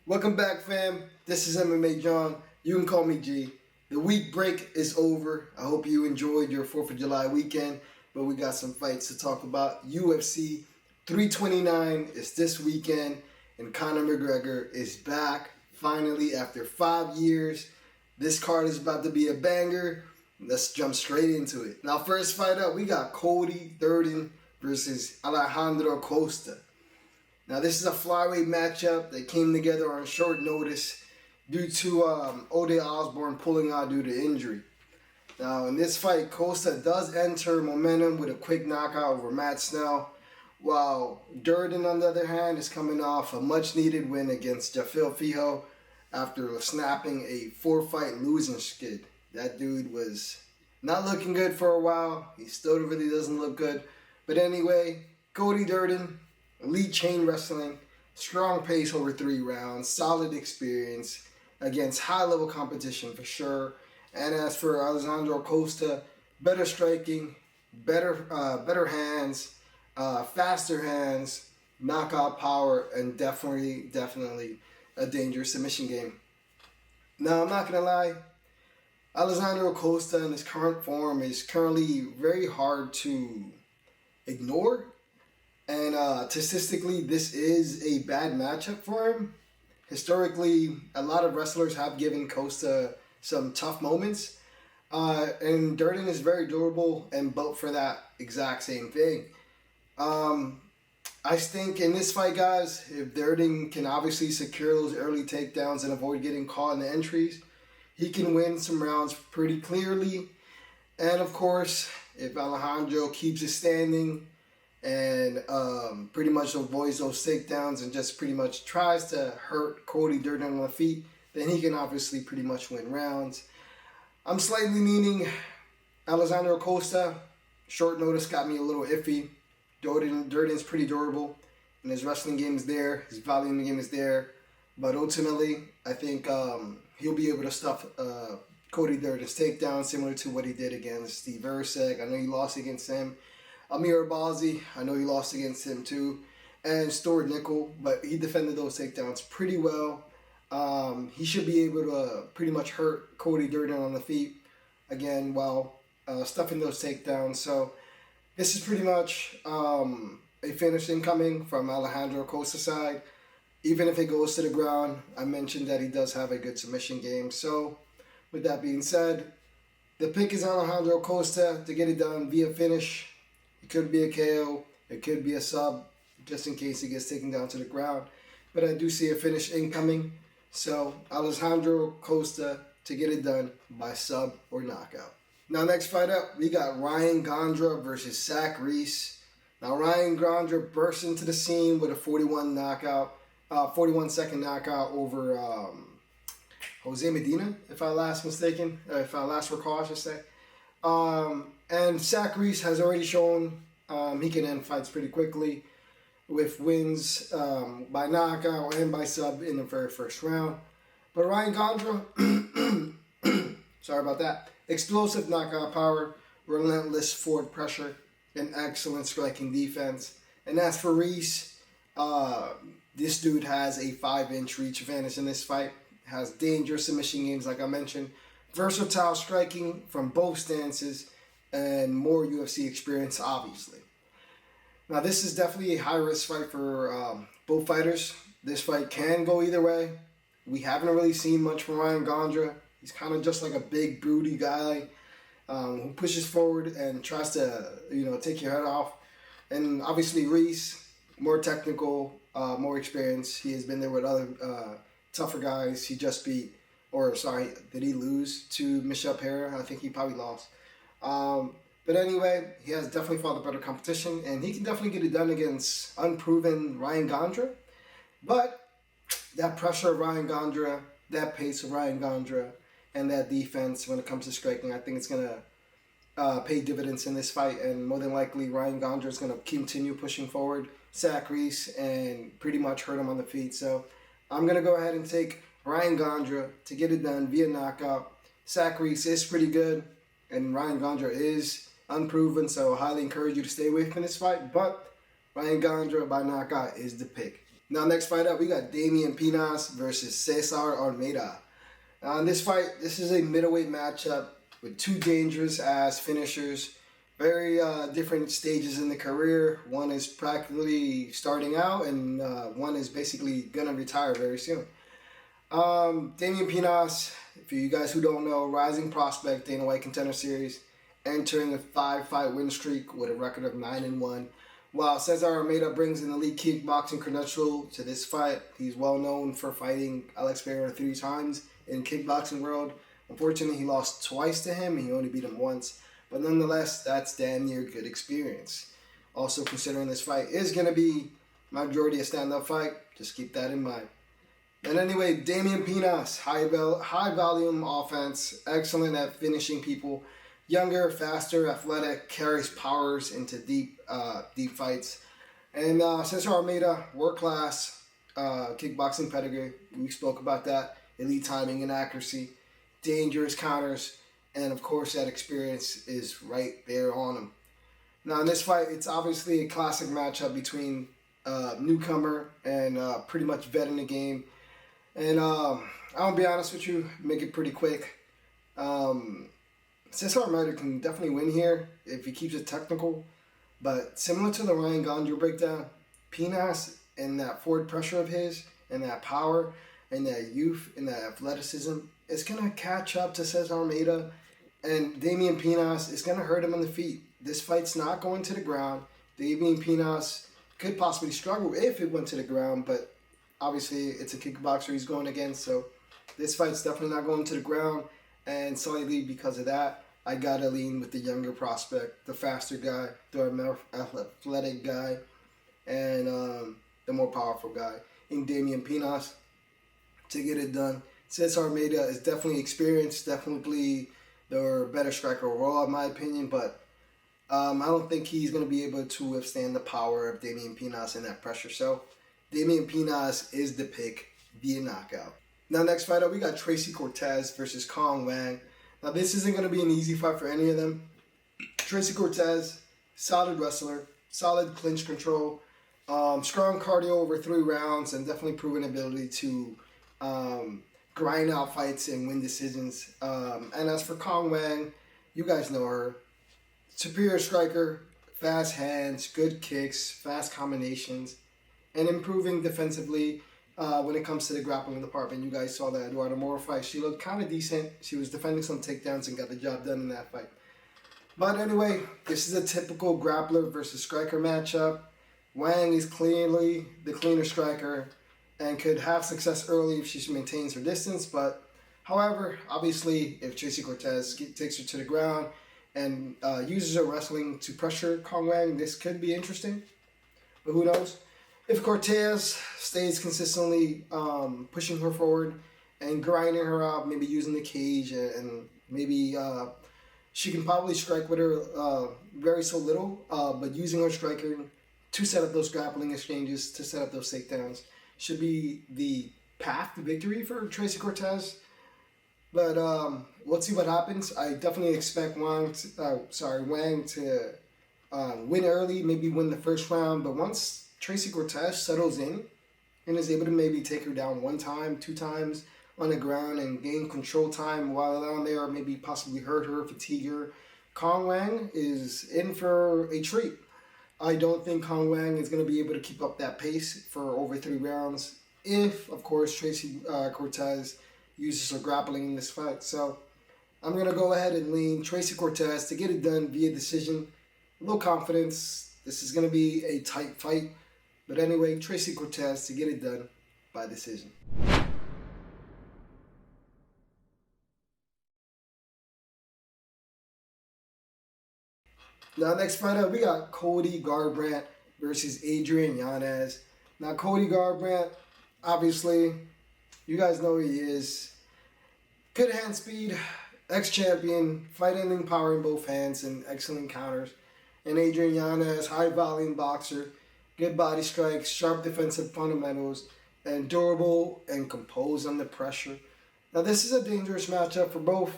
Welcome back, fam. This is MMA John. You can call me G. The week break is over. I hope you enjoyed your 4th of July weekend, but we got some fights to talk about. UFC 329 is this weekend, and Conor McGregor is back finally after 5 years. This card is about to be a banger. Let's jump straight into it. Now, first fight up, we got Durden versus Alejandro Costa. Now, this is a flyweight matchup that came together on short notice due to Ode Osborne pulling out due to injury. Now, in this fight, Costa does enter momentum with a quick knockout over Matt Snell, while Durden, on the other hand, is coming off a much-needed win against Jafil Fijo after snapping a 4-fight losing skid. That dude was not looking good for a while. He still really doesn't look good. But anyway, Cody Durden, elite chain wrestling, strong pace over 3 rounds, solid experience against high-level competition for sure. And as for Alejandro Costa, better striking, better hands, faster hands, knockout power, and definitely a dangerous submission game. Now, I'm not going to lie, Alejandro Costa in his current form is currently very hard to ignore. And statistically, this is a bad matchup for him. Historically, a lot of wrestlers have given Costa some tough moments. And Durden is very durable and built for that exact same thing. I think in this fight, guys, if Durden can obviously secure those early takedowns and avoid getting caught in the entries, he can win some rounds pretty clearly. And of course, if Alejandro keeps it standing and pretty much avoids those takedowns and just pretty much tries to hurt Cody Durden on the feet, then he can obviously pretty much win rounds. I'm slightly leaning Alejandro Costa. Short notice got me a little iffy. Durden's pretty durable, and his wrestling game is there, his volume game is there. But ultimately, I think he'll be able to stuff Cody Durden's takedown, similar to what he did against Steve Erceg. I know he lost against him. Amir Abazi, I know he lost against him too. And Stuart Nickel, but he defended those takedowns pretty well. He should be able to pretty much hurt Cody Durden on the feet, again, while stuffing those takedowns. So this is pretty much a finish incoming from Alejandro Costa's side. Even if it goes to the ground, I mentioned that he does have a good submission game. So with that being said, the pick is Alejandro Costa to get it done via finish. It could be a KO, it could be a sub, just in case he gets taken down to the ground. But I do see a finish incoming. So Alejandro Costa to get it done by sub or knockout. Now, next fight up, we got Ryan Gandra versus Zach Reese. Now, Ryan Gandra burst into the scene with a 41-second knockout over Jose Medina, if I last recall, I should say. And Zach Reese has already shown he can end fights pretty quickly with wins by knockout and by sub in the very first round. But Ryan Gandra, sorry about that, explosive knockout power, relentless forward pressure, and excellent striking defense. And as for Reese, this dude has a 5-inch reach advantage in this fight, has dangerous submission games like I mentioned, versatile striking from both stances, and more UFC experience, obviously. Now, this is definitely a high-risk fight for both fighters. This fight can go either way. We haven't really seen much from Ryan Gandra. He's kind of just like a big, broody guy who pushes forward and tries to, take your head off. And obviously, Reese, more technical, more experience. He has been there with other tougher guys. He just beat, did he lose to Michel Pereira? I think he probably lost. But anyway, he has definitely fought a better competition, and he can definitely get it done against unproven Ryan Gandra. But that pressure of Ryan Gandra, that pace of Ryan Gandra, and that defense when it comes to striking, I think it's going to pay dividends in this fight, and more than likely Ryan Gandra is going to continue pushing forward Zach Reese and pretty much hurt him on the feet. So I'm going to go ahead and take Ryan Gandra to get it done via knockout. Zach Reese is pretty good, and Ryan Gandra is unproven, so I highly encourage you to stay away from this fight. But Ryan Gandra by knockout is the pick. Now, next fight up, we got Pinas versus Cesar Almeida. In this fight, this is a middleweight matchup with two dangerous-ass finishers. Very different stages in the career. One is practically starting out, and one is basically going to retire very soon. Pinas, for you guys who don't know, rising prospect, Dana White Contender Series, entering a 5-fight win streak with a record of 9-1. While Cesar Almeida brings an elite kickboxing credential to this fight, he's well known for fighting Alex Pereira 3 times in kickboxing world. Unfortunately, he lost twice to him, and he only beat him once. But nonetheless, that's damn near good experience. Also, considering this fight is going to be majority a stand-up fight, just keep that in mind. And anyway, Pinas, high volume offense, excellent at finishing people. Younger, faster, athletic, carries powers into deep fights. And Cesar Almeida, world-class kickboxing pedigree. We spoke about that. Elite timing and accuracy. Dangerous counters. And, of course, that experience is right there on him. Now, in this fight, it's obviously a classic matchup between newcomer and pretty much vet in the game. And I'll be honest with you, make it pretty quick. Cesar Almeida can definitely win here if he keeps it technical. But similar to the Ryan Gandra breakdown, Pinas and that forward pressure of his and that power and that youth and that athleticism is going to catch up to Cesar Almeida. And Pinas is going to hurt him on the feet. This fight's not going to the ground. Pinas could possibly struggle if it went to the ground, but obviously it's a kickboxer he's going against, so this fight's definitely not going to the ground. And slightly because of that, I gotta lean with the younger prospect, the faster guy, the more athletic guy, and the more powerful guy in Pinas to get it done. Cesar Almeida is definitely experienced, definitely the better striker overall in my opinion, but I don't think he's going to be able to withstand the power of Pinas and that pressure. So Pinas is the pick via knockout. Now, next fight up, we got Tracy Cortez versus Conor Wang. Now, this isn't going to be an easy fight for any of them. Tracy Cortez, solid wrestler, solid clinch control, strong cardio over 3 rounds, and definitely proven ability to grind out fights and win decisions. And as for Conor Wang, you guys know her. Superior striker, fast hands, good kicks, fast combinations, and improving defensively. When it comes to the grappling department, you guys saw that Eduardo Mora fight. She looked kind of decent. She was defending some takedowns and got the job done in that fight. But anyway, this is a typical grappler versus striker matchup. Wang is clearly the cleaner striker and could have success early if she maintains her distance. But however, obviously, if Tracy Cortez takes her to the ground and uses her wrestling to pressure Conor Wang, this could be interesting. But who knows? If Cortez stays consistently pushing her forward and grinding her out, maybe using the cage, and maybe she can probably strike with her very so little, but using her striking to set up those grappling exchanges, to set up those takedowns, should be the path to victory for Tracy Cortez. But let's see what happens. I definitely expect Wang to win early, maybe win the first round, but once Tracy Cortez settles in and is able to maybe take her down 1 time, 2 times on the ground and gain control time while down there, or maybe possibly hurt her, fatigue her, Conor Wang is in for a treat. I don't think Conor Wang is going to be able to keep up that pace for over 3 rounds if, of course, Tracy Cortez uses her grappling in this fight. So I'm going to go ahead and lean Tracy Cortez to get it done via decision. Low confidence. This is going to be a tight fight. But anyway, Tracy Cortez to get it done by decision. Now, next fight up, we got Cody Garbrandt versus Adrian Yanez. Now, Cody Garbrandt, obviously, you guys know who he is. Good hand speed, ex-champion, fight-ending power in both hands, and excellent counters. And Adrian Yanez, high-volume boxer, good body strikes, sharp defensive fundamentals, and durable and composed under pressure. Now, this is a dangerous matchup for both.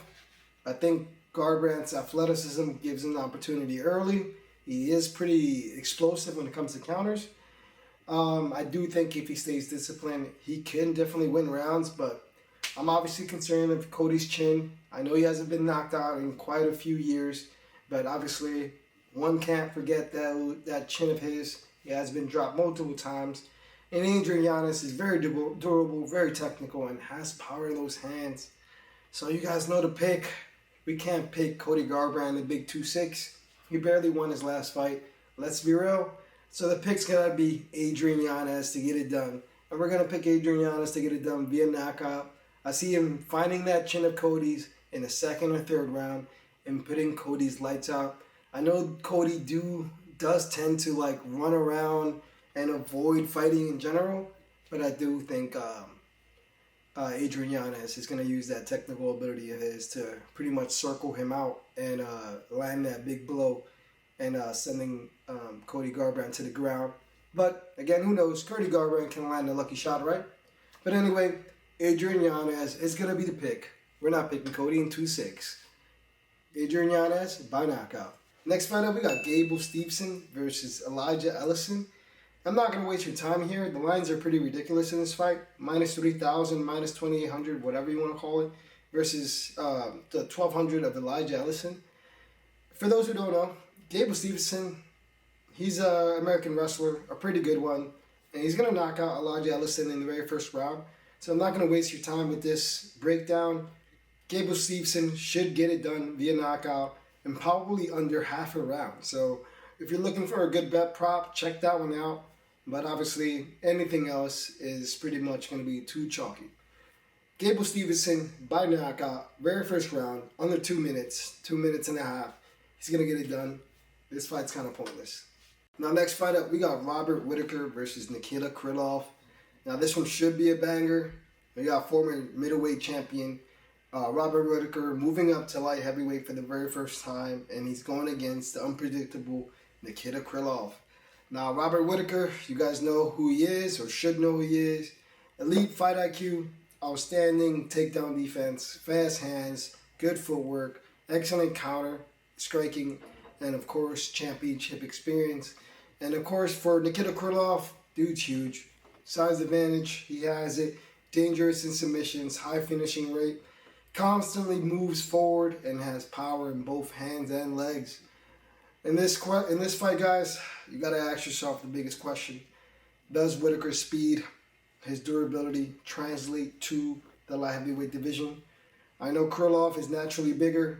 I think Garbrandt's athleticism gives him the opportunity early. He is pretty explosive when it comes to counters. I do think if he stays disciplined, he can definitely win rounds, but I'm obviously concerned of Cody's chin. I know he hasn't been knocked out in quite a few years, but obviously one can't forget that chin of his. He has been dropped multiple times. And Adrian Yanez is very durable, very technical, and has power in those hands. So you guys know the pick. We can't pick Cody Garbrandt, the big 2-6. He barely won his last fight. Let's be real. So the pick's going to be Adrian Yanez to get it done. And we're going to pick Adrian Yanez to get it done via knockout. I see him finding that chin of Cody's in the second or third round and putting Cody's lights out. I know Cody does tend to like run around and avoid fighting in general, but I do think Adrian Yanez is going to use that technical ability of his to pretty much circle him out and land that big blow and sending Cody Garbrandt to the ground. But again, who knows? Cody Garbrandt can land a lucky shot, right? But anyway, Adrian Yanez is going to be the pick. We're not picking Cody in 2-6. Adrian Yanez by knockout. Next fight up, we got Steveson versus Elijah Ellison. I'm not going to waste your time here. The lines are pretty ridiculous in this fight. Minus 3,000, minus 2,800, whatever you want to call it, versus the 1,200 of Elijah Ellison. For those who don't know, Steveson, he's an American wrestler, a pretty good one, and he's going to knock out Elijah Ellison in the very first round. So I'm not going to waste your time with this breakdown. Steveson should get it done via knockout and probably under half a round. So if you're looking for a good bet prop, check that one out. But obviously, anything else is pretty much going to be too chalky. Steveson by knockout, very first round, under 2 minutes, 2 minutes and a half. He's going to get it done. This fight's kind of pointless. Now, next fight up, we got Robert Whittaker versus Nikita Krylov. Now, this one should be a banger. We got former middleweight champion Robert Whittaker moving up to light heavyweight for the very first time, and he's going against the unpredictable Nikita Krylov. Now, Robert Whittaker, you guys know who he is, or should know who he is. Elite fight IQ, outstanding takedown defense, fast hands, good footwork, excellent counter, striking, and of course, championship experience. And of course, for Nikita Krylov, dude's huge. Size advantage, he has it. Dangerous in submissions, high finishing rate. Constantly moves forward and has power in both hands and legs. In this fight, guys, you got to ask yourself the biggest question. Does Whittaker's speed, his durability, translate to the light heavyweight division? I know Krylov is naturally bigger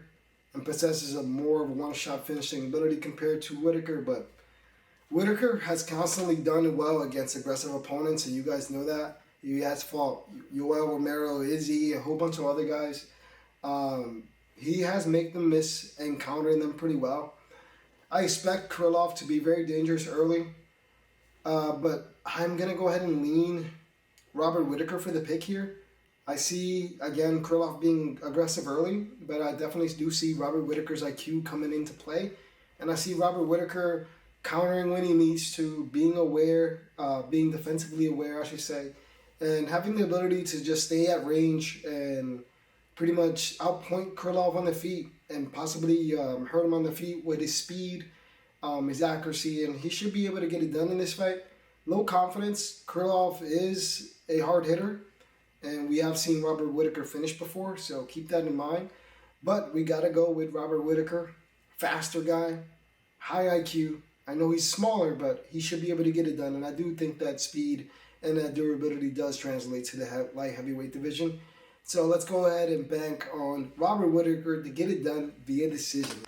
and possesses more of a one-shot finishing ability compared to Whittaker, but Whittaker has constantly done well against aggressive opponents, and you guys know that. He has fought Yoel Romero, Izzy, a whole bunch of other guys. He has made them miss and countering them pretty well. I expect Krylov to be very dangerous early, but I'm going to go ahead and lean Robert Whittaker for the pick here. I see, again, Krylov being aggressive early, but I definitely do see Robert Whittaker's IQ coming into play. And I see Robert Whittaker countering when he needs to, being aware, being defensively aware, I should say, and having the ability to just stay at range and pretty much outpoint Krylov on the feet and possibly hurt him on the feet with his speed, his accuracy, and he should be able to get it done in this fight. Low confidence. Krylov is a hard hitter, and we have seen Robert Whittaker finish before, so keep that in mind. But we got to go with Robert Whittaker. Faster guy, high IQ. I know he's smaller, but he should be able to get it done, and I do think that speed and that durability does translate to the light heavyweight division. So let's go ahead and bank on Robert Whittaker to get it done via decision.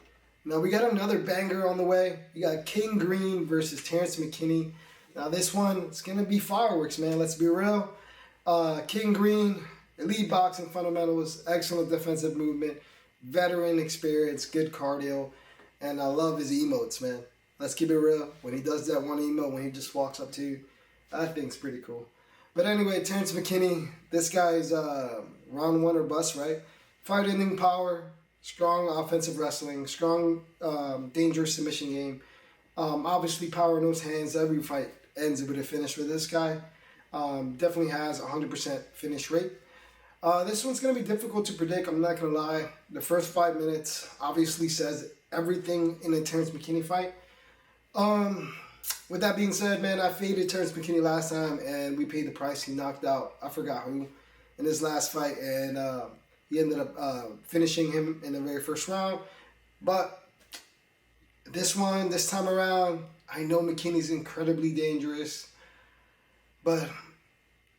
Now we got another banger on the way. We got King Green versus Terrence McKinney. Now this one, it's going to be fireworks, man. Let's be real. King Green, elite boxing fundamentals, excellent defensive movement, veteran experience, good cardio, and I love his emotes, man. Let's keep it real. When he does that one emote, when he just walks up to you, I think it's pretty cool. But anyway, Terrence McKinney, this guy's round one or bust, right? Fight-ending power, strong offensive wrestling, strong dangerous submission game. Obviously, power in those hands. Every fight ends with a finish with this guy. Definitely has 100% finish rate. This one's going to be difficult to predict, I'm not going to lie. The first 5 minutes obviously says everything in a Terrence McKinney fight. with that being said, man, I faded Terrence McKinney last time, and we paid the price. He knocked out, I forgot who, in his last fight, and he ended up finishing him in the very first round. But this time around, I know McKinney's incredibly dangerous, but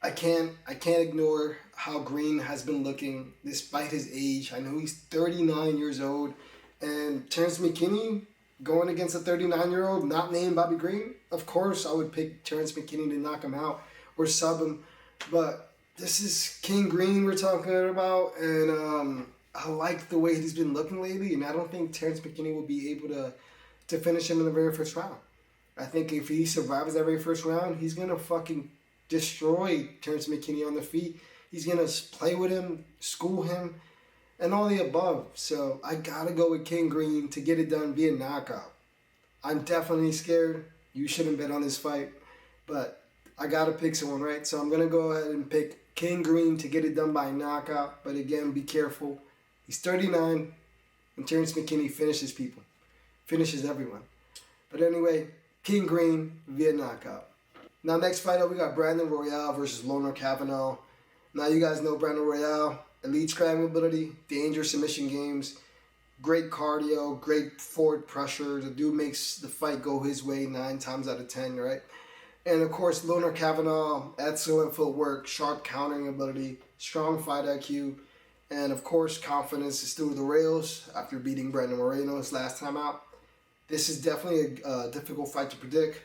I can't ignore how Green has been looking despite his age. I know he's 39 years old, and Terrence McKinney going against a 39-year-old not named Bobby Green. Of course, I would pick Terrence McKinney to knock him out or sub him, but this is King Green we're talking about, and I like the way he's been looking lately, and I don't think Terrence McKinney will be able to finish him in the very first round. I think if he survives that very first round, he's gonna fucking destroy Terrence McKinney on the feet. He's gonna play with him, school him, and all the above. So I gotta go with King Green to get it done via knockout. I'm definitely scared. You shouldn't bet on this fight, but I gotta pick someone, right? So I'm gonna go ahead and pick King Green to get it done by knockout. But again, be careful. He's 39, and Terrence McKinney finishes people, finishes everyone. But anyway, King Green via knockout. Now, next fight up, we got Brandon Royval versus Whittaker Kavanagh. Now, you guys know Brandon Royval, elite scrambling ability, dangerous submission games, great cardio, great forward pressure. The dude makes the fight go his way 9 times out of 10, right? And of course, Whittaker Kavanagh, excellent footwork, sharp countering ability, strong fight IQ, and of course, confidence is through the rails after beating Brandon Moreno his last time out. This is definitely a difficult fight to predict.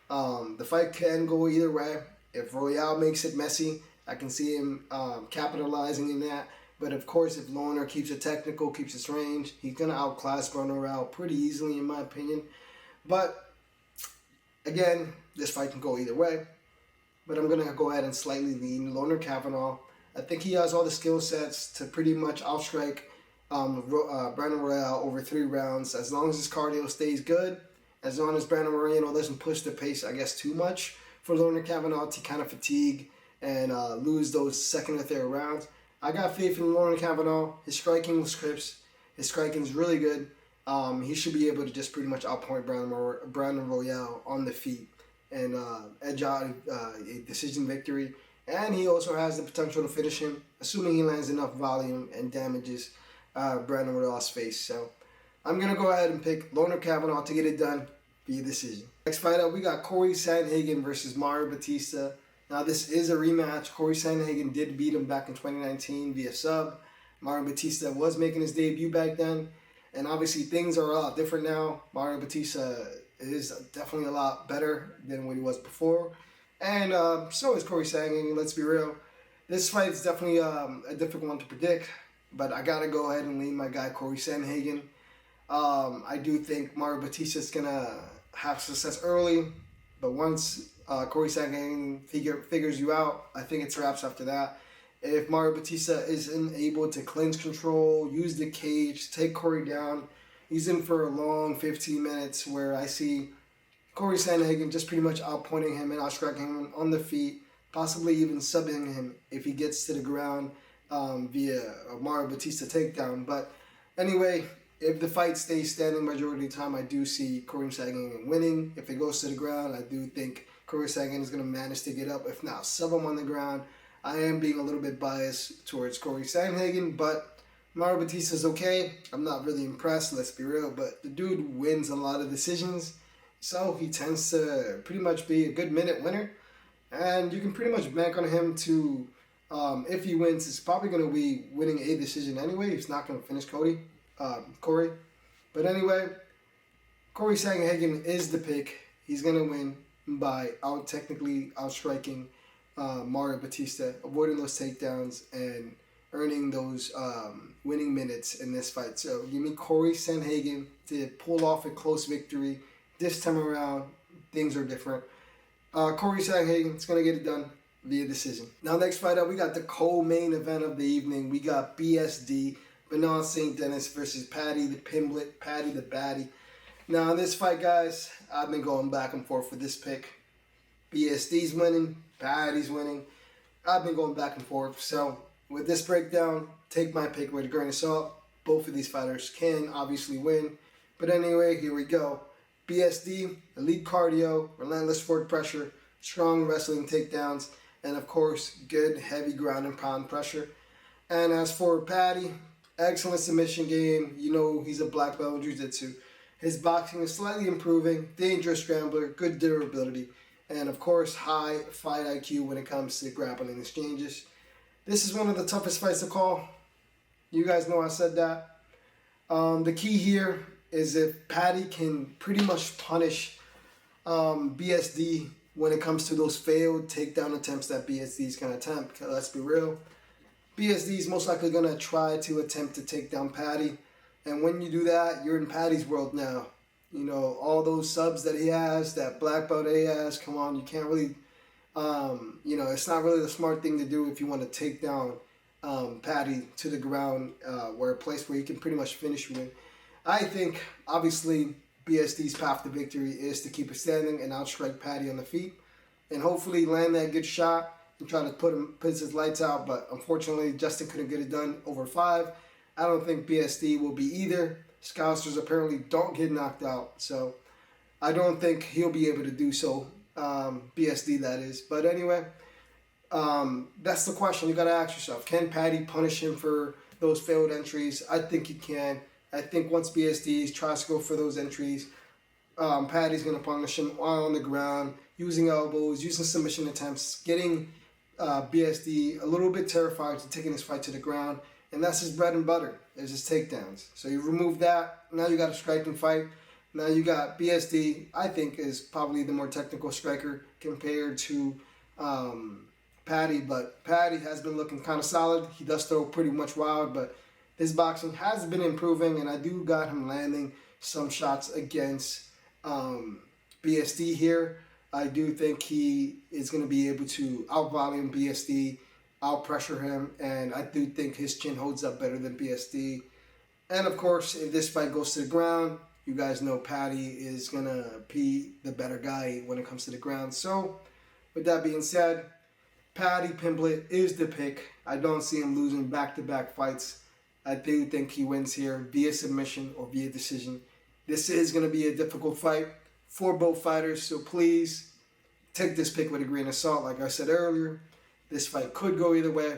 The fight can go either way. If Royval makes it messy, I can see him capitalizing in that. But of course, if Whittaker keeps it technical, keeps his range, he's going to outclass Brandon Royval pretty easily, in my opinion. But again, this fight can go either way. But I'm going to go ahead and slightly lean Whittaker Kavanagh. I think he has all the skill sets to pretty much outstrike Brandon Royval over 3 rounds, as long as his cardio stays good, as long as Brandon Moreno doesn't push the pace, I guess, too much for Whittaker Kavanagh to kind of fatigue and lose those second or third rounds. I got faith in Whittaker Kavanagh. His striking was crisp. His striking is really good. He should be able to just pretty much outpoint Brandon Royval on the feet and edge out a decision victory. And he also has the potential to finish him, assuming he lands enough volume and damages Brandon Royval's face. So I'm going to go ahead and pick Whittaker Kavanagh to get it done via decision. Next fight up, we got Sandhagen versus Mario Bautista. Now, this is a rematch. Sandhagen did beat him back in 2019 via sub. Mario Bautista was making his debut back then. And obviously, things are a lot different now. Mario Bautista is definitely a lot better than what he was before. And so is Sandhagen, let's be real. This fight is definitely a difficult one to predict. But I got to go ahead and lean my guy, Sandhagen. I do think Mario Bautista is going to have success early. But once Sandhagen figures you out, I think it's wraps after that. If Mario Bautista isn't able to clinch control, use the cage, take Corey down, he's in for a long 15 minutes where I see Sandhagen just pretty much outpointing him and outstriking him on the feet, possibly even subbing him if he gets to the ground via a Mario Bautista takedown. But anyway, if the fight stays standing majority of the time, I do see Sandhagen winning. If it goes to the ground, I do think Sandhagen is going to manage to get up. If not, sub him on the ground. I am being a little bit biased towards Sandhagen, but Mario Bautista is okay. I'm not really impressed, let's be real, but the dude wins a lot of decisions. So he tends to pretty much be a good minute winner. And you can pretty much bank on him to, if he wins, he's probably going to be winning a decision anyway. He's not going to finish Corey. But anyway, Sandhagen is the pick. He's going to win by technically outstriking Mario Bautista, avoiding those takedowns, and earning those winning minutes in this fight. So give me Sandhagen to pull off a close victory. This time around, things are different. Sandhagen is going to get it done via decision. Now, next fight up, we got the co-main event of the evening. We got BSD, Bernard St. Denis versus Paddy the Pimblett, Paddy the Baddie. Now, in this fight, guys, I've been going back and forth with this pick. BSD's winning, Paddy's winning. I've been going back and forth. So, with this breakdown, take my pick with a grain of salt. Both of these fighters can obviously win. But anyway, here we go. BSD, elite cardio, relentless forward pressure, strong wrestling takedowns, and of course, good heavy ground and pound pressure. And as for Paddy, excellent submission game. You know he's a black belt in jiu-jitsu. His boxing is slightly improving, dangerous scrambler, good durability, and of course, high fight IQ when it comes to grappling exchanges. This is one of the toughest fights to call. You guys know I said that. The key here is if Paddy can pretty much punish BSD when it comes to those failed takedown attempts that BSD is going to attempt. Let's be real. BSD is most likely going to try to attempt to take down Paddy. And when you do that, you're in Paddy's world now. You know, all those subs that he has, that black belt that he has, come on, you can't really, you know, it's not really the smart thing to do if you want to take down Paddy to the ground, where a place where you can pretty much finish you in. I think, obviously, BSD's path to victory is to keep it standing and outstrike Paddy on the feet. And hopefully land that good shot and try to put his lights out. But unfortunately, Justin couldn't get it done over 5. I don't think BSD will be either. Scousers apparently don't get knocked out. So I don't think he'll be able to do so. BSD, that is. But anyway, that's the question you got to ask yourself. Can Paddy punish him for those failed entries? I think he can. I think once BSD tries to go for those entries, Paddy's going to punish him on the ground, using elbows, using submission attempts, getting BSD a little bit terrified to taking his fight to the ground. And that's his bread and butter, is his takedowns. So you remove that, now you got a striking fight. Now you got BSD, I think is probably the more technical striker compared to Paddy. But Paddy has been looking kind of solid. He does throw pretty much wild, but his boxing has been improving, and I do got him landing some shots against BSD here. I do think he is going to be able to out-volume BSD, out-pressure him, and I do think his chin holds up better than BSD. And of course, if this fight goes to the ground, you guys know Paddy is going to be the better guy when it comes to the ground. So, with that being said, Paddy Pimblett is the pick. I don't see him losing back-to-back fights. I do think he wins here via submission or via decision. This is going to be a difficult fight for both fighters, so please take this pick with a grain of salt. Like I said earlier, this fight could go either way.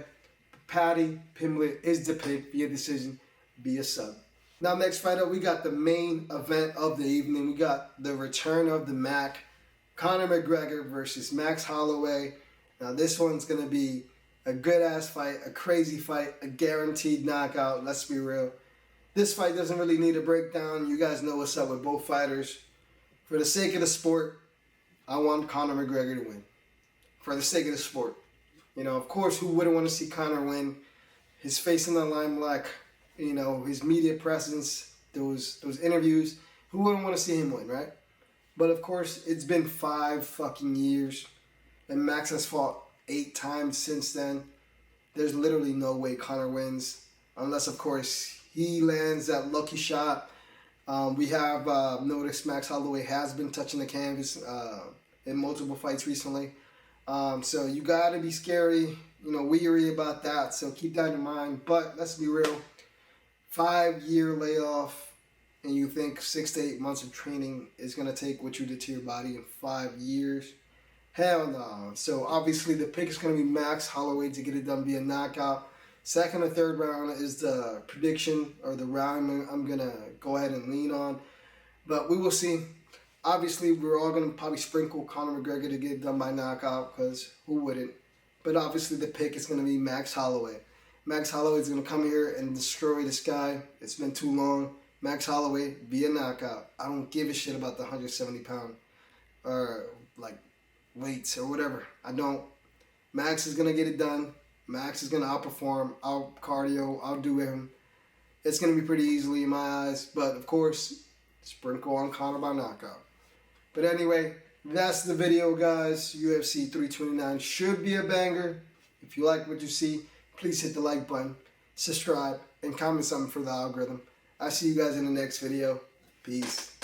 Paddy Pimblett is the pick via decision, via sub. Now, next fight up, we got the main event of the evening. We got the return of the Mac, Conor McGregor versus Max Holloway. Now, this one's going to be a good-ass fight, a crazy fight, a guaranteed knockout. Let's be real. This fight doesn't really need a breakdown. You guys know what's up with both fighters. For the sake of the sport, I want Conor McGregor to win. For the sake of the sport. You know, of course, who wouldn't want to see Conor win? His face in the limelight, you know, his media presence, those interviews. Who wouldn't want to see him win, right? But of course, it's been 5 fucking years. And Max has fought 8 times since then. There's literally no way Conor wins. Unless, of course, he lands that lucky shot. We have noticed Max Holloway has been touching the canvas in multiple fights recently. So you got to be weary about that. So keep that in mind. But let's be real. 5-year layoff, and you think 6 to 8 months of training is going to take what you did to your body in 5 years? Hell no. So obviously the pick is going to be Max Holloway to get it done via knockout. Second or third round is the prediction, or the round I'm going to go ahead and lean on. But we will see. Obviously, we're all going to probably sprinkle Conor McGregor to get it done by knockout, because who wouldn't? But obviously the pick is going to be Max Holloway. Max Holloway is going to come here and destroy this guy. It's been too long. Max Holloway via knockout. I don't give a shit about the 170-pound or weights or whatever. I don't. Max is going to get it done. Max is going to outperform, out cardio, outdo him. It's going to be pretty easily in my eyes. But, of course, sprinkle on Conor by knockout. But anyway, that's the video, guys. UFC 329 should be a banger. If you like what you see, please hit the like button, subscribe, and comment something for the algorithm. I'll see you guys in the next video. Peace.